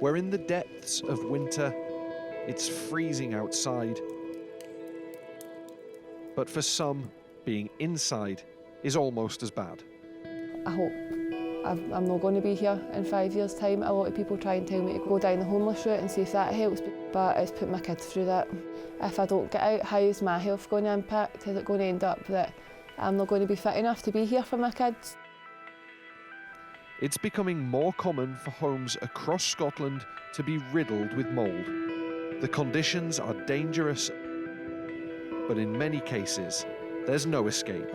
where in the depths of winter, it's freezing outside. But for some, being inside is almost as bad. I hope I'm not going to be here in 5 years' time. A lot of people try and tell me to go down the homeless route and see if that helps, but it's put my kids through that. If I don't get out, how is my health going to impact? Is it going to end up that I'm not going to be fit enough to be here for my kids? It's becoming more common for homes across Scotland to be riddled with mould. The conditions are dangerous, but in many cases, there's no escape.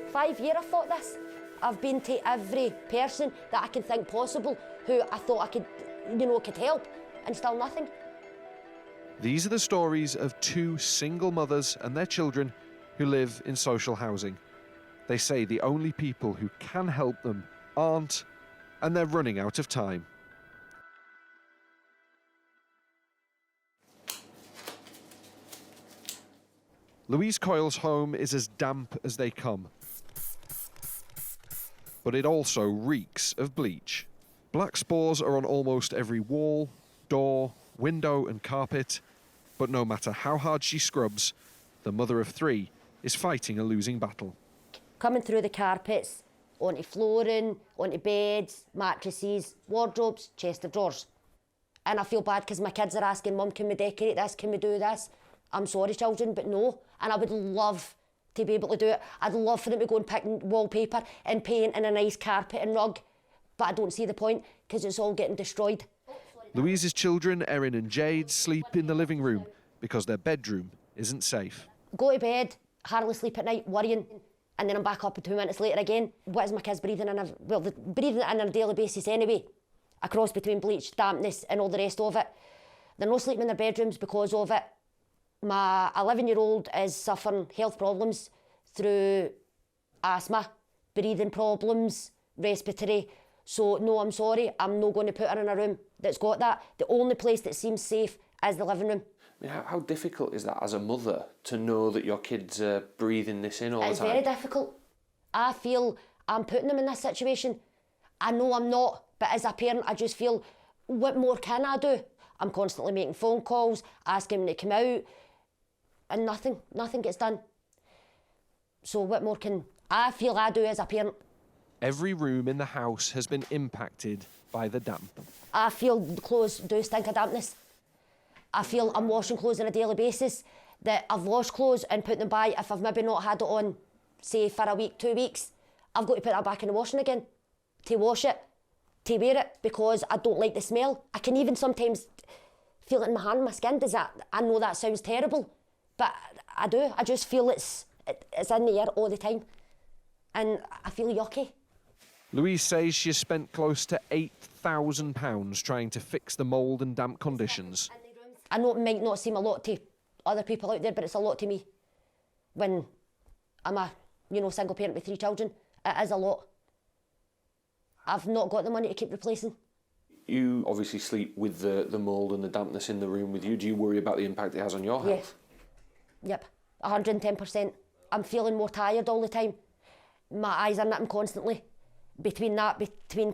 5 years I thought this. I've been to every person that I can think possible who I thought I could, could help, and still nothing. These are the stories of two single mothers and their children who live in social housing. They say the only people who can help them aren't, and they're running out of time. Louise Coyle's home is as damp as they come, but it also reeks of bleach. Black spores are on almost every wall, door, window and carpet, but no matter how hard she scrubs, the mother of three is fighting a losing battle. Coming through the carpets, onto flooring, onto beds, mattresses, wardrobes, chest of drawers. And I feel bad because my kids are asking, Mum, can we decorate this, can we do this? I'm sorry, children, but no. And I would love to be able to do it. I'd love for them to go and pick wallpaper and paint and a nice carpet and rug, but I don't see the point because it's all getting destroyed. Louise's children, Erin and Jade, sleep in the living room because their bedroom isn't safe. Go to bed, hardly sleep at night, worrying, and then I'm back up 2 minutes later again. What is my kids breathing in? Well, they're breathing it in on a daily basis anyway, a cross between bleach, dampness and all the rest of it. They're not sleeping in their bedrooms because of it. My 11-year-old is suffering health problems through asthma, breathing problems, respiratory. So no, I'm sorry, I'm not going to put her in a room that's got that. The only place that seems safe is the living room. I mean, how difficult is that as a mother to know that your kids are breathing this in all the time? It's very difficult. I feel I'm putting them in this situation. I know I'm not, but as a parent, I just feel, what more can I do? I'm constantly making phone calls, asking them to come out, and nothing gets done. So what more can I feel I do as a parent? Every room in the house has been impacted by the damp. I feel the clothes do stink of dampness. I feel I'm washing clothes on a daily basis, that I've washed clothes and put them by. If I've maybe not had it on, say, for a week, 2 weeks, I've got to put that back in the washing again to wash it, to wear it, because I don't like the smell. I can even sometimes feel it in my hand, my skin. I know that sounds terrible, but I do. I just feel it's in the air all the time, and I feel yucky. Louise says she has spent close to £8,000 trying to fix the mould and damp conditions. I know it might not seem a lot to other people out there, but it's a lot to me. When I'm a single parent with 3 children, it is a lot. I've not got the money to keep replacing. You obviously sleep with the mould and the dampness in the room with you. Do you worry about the impact it has on your health? Yep, 110%. I'm feeling more tired all the time. My eyes are nipping constantly. Between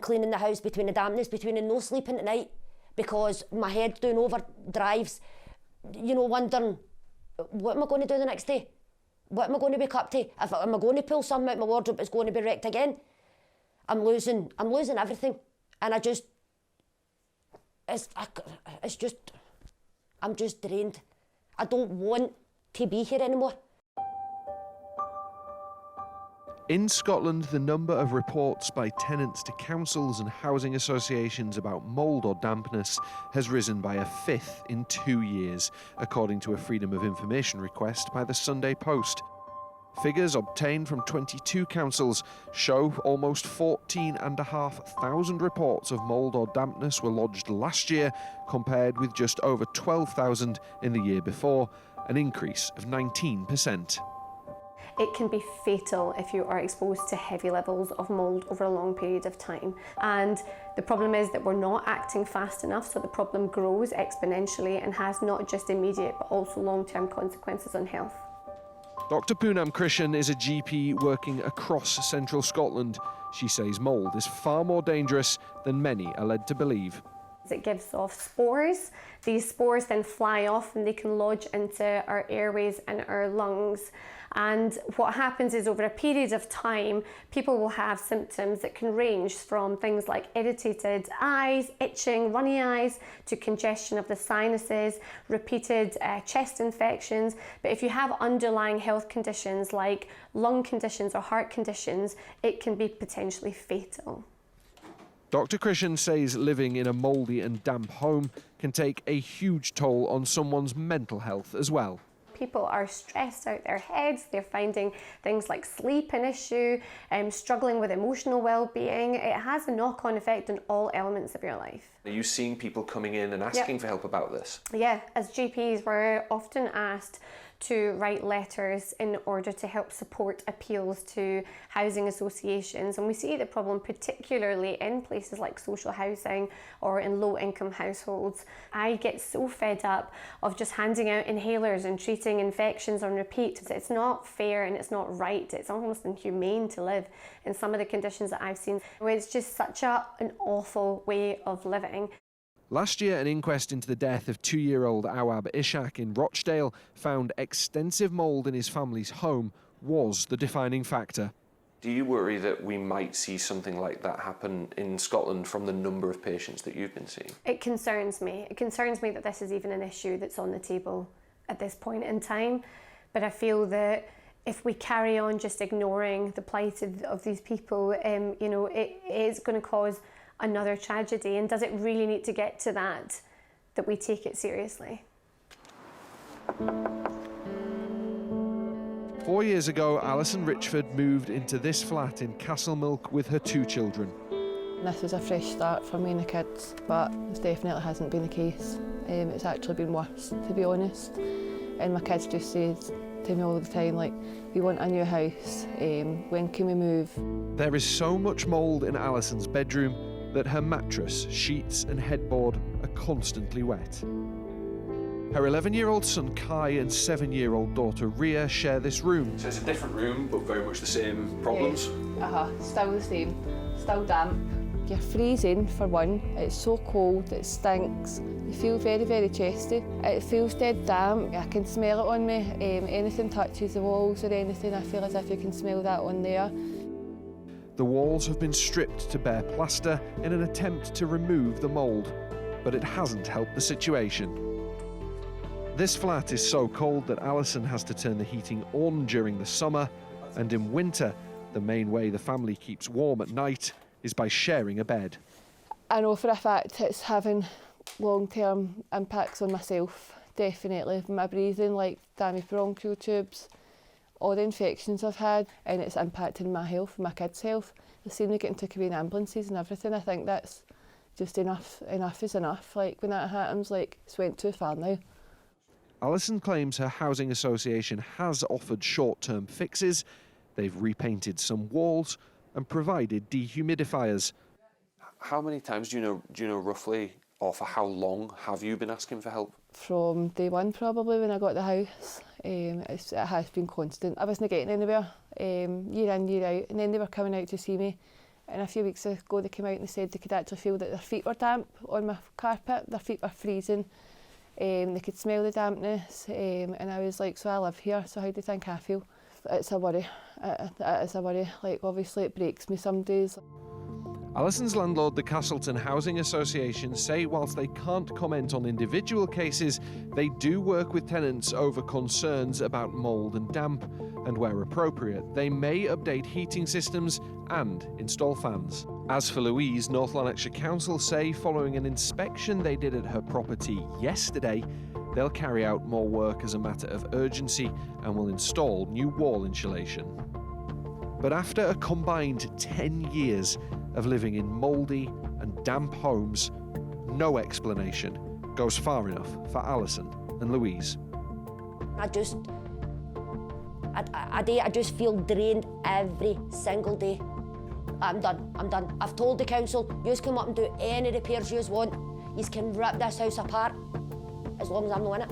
cleaning the house, between the dampness, between the no sleeping at night, because my head's doing overdrives, wondering, what am I going to do the next day? What am I going to wake up to? Am I going to pull something out of my wardrobe that's going to be wrecked again? I'm losing everything, and I'm just drained. I don't want to be here anymore. In Scotland, the number of reports by tenants to councils and housing associations about mould or dampness has risen by 1/5 in 2 years, according to a Freedom of Information request by the Sunday Post. Figures obtained from 22 councils show almost 14,500 reports of mould or dampness were lodged last year, compared with just over 12,000 in the year before, an increase of 19%. It can be fatal if you are exposed to heavy levels of mould over a long period of time. And the problem is that we're not acting fast enough, so the problem grows exponentially and has not just immediate but also long-term consequences on health. Dr Poonam Krishan is a GP working across central Scotland. She says mould is far more dangerous than many are led to believe. It gives off spores. These spores then fly off and they can lodge into our airways and our lungs. And what happens is over a period of time, people will have symptoms that can range from things like irritated eyes, itching, runny eyes, to congestion of the sinuses, repeated chest infections. But if you have underlying health conditions like lung conditions or heart conditions, it can be potentially fatal. Dr Krishan says living in a mouldy and damp home can take a huge toll on someone's mental health as well. People are stressed out their heads, they're finding things like sleep an issue, struggling with emotional well-being. It has a knock-on effect on all elements of your life. Are you seeing people coming in and asking for help about this? Yeah, as GPs we're often asked to write letters in order to help support appeals to housing associations, and we see the problem particularly in places like social housing or in low-income households. I get so fed up of just handing out inhalers and treating infections on repeat. It's not fair and it's not right. It's almost inhumane to live in some of the conditions that I've seen. It's just such an awful way of living. Last year, an inquest into the death of 2-year-old Awab Ishak in Rochdale found extensive mould in his family's home was the defining factor. Do you worry that we might see something like that happen in Scotland from the number of patients that you've been seeing? It concerns me. It concerns me that this is even an issue that's on the table at this point in time. But I feel that if we carry on just ignoring the plight of these people, it is going to cause another tragedy. And does it really need to get to that we take it seriously? 4 years ago, Alison Richford moved into this flat in Castlemilk with her 2 children. This was a fresh start for me and the kids, but it definitely hasn't been the case. It's actually been worse, to be honest. And my kids just say to me all the time, like, we want a new house, when can we move? There is so much mould in Alison's bedroom that her mattress, sheets and headboard are constantly wet. Her 11-year-old son Kai and 7-year-old daughter Ria share this room. So it's a different room, but very much the same problems? Yeah. Still the same, still damp. You're freezing for one, it's so cold, it stinks. You feel very, very chesty. It feels dead damp, I can smell it on me. Anything touches the walls or anything, I feel as if you can smell that on there. The walls have been stripped to bare plaster in an attempt to remove the mould, but it hasn't helped the situation. This flat is so cold that Alison has to turn the heating on during the summer, and in winter, the main way the family keeps warm at night is by sharing a bed. I know for a fact it's having long-term impacts on myself, definitely. My breathing, like damaged bronchial tubes, all the infections I've had, and it's impacting my health, my kids' health. They seem to getting took away in ambulances and everything. I think that's just enough. Enough is enough. Like, when that happens, like, it's went too far now. Alison claims her housing association has offered short-term fixes. They've repainted some walls and provided dehumidifiers. How many times do you know roughly, or for how long have you been asking for help? From day one, probably, when I got the house. It has been constant. I wasn't getting anywhere, year in, year out, and then they were coming out to see me. And a few weeks ago they came out and they said they could actually feel that their feet were damp on my carpet, their feet were freezing. They could smell the dampness, and I was like, so I live here, so how do you think I feel? It's a worry, it is a worry. Like, obviously it breaks me some days. Alison's landlord, the Castleton Housing Association, say whilst they can't comment on individual cases, they do work with tenants over concerns about mould and damp, and where appropriate, they may update heating systems and install fans. As for Louise, North Lanarkshire Council say following an inspection they did at her property yesterday, they'll carry out more work as a matter of urgency and will install new wall insulation. But after a combined 10 years of living in mouldy and damp homes, no explanation goes far enough for Alison and Louise. I just feel drained every single day. I'm done. I've told the council, yous come up and do any repairs yous want. Yous can rip this house apart, as long as I'm not in it.